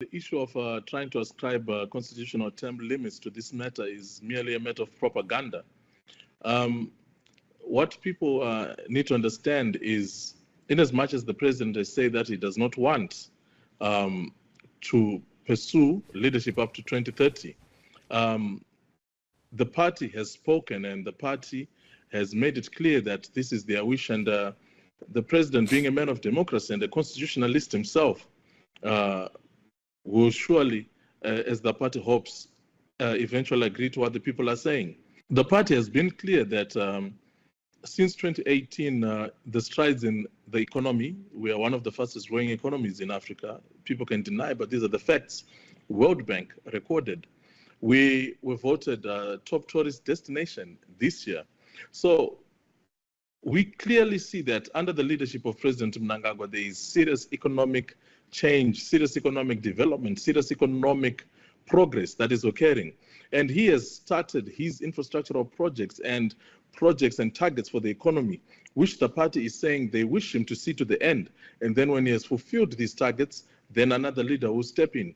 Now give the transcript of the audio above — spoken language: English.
The issue of trying to ascribe constitutional term limits to this matter is merely a matter of propaganda. What people need to understand is, in as much as the president has said that he does not want to pursue leadership up to 2030, the party has spoken and the party has made it clear that this is their wish, and the president, being a man of democracy and a constitutionalist himself, will surely, as the party hopes, eventually agree to what the people are saying. The party has been clear that since 2018, the strides in the economy, we are one of the fastest growing economies in Africa. People can deny, but these are the facts. World Bank recorded. We were voted top tourist destination this year. So we clearly see that under the leadership of President Mnangagwa, there is serious economic change, serious economic development, serious economic progress that is occurring. And he has started his infrastructural projects and targets for the economy, which the party is saying they wish him to see to the end. And then when he has fulfilled these targets, then another leader will step in.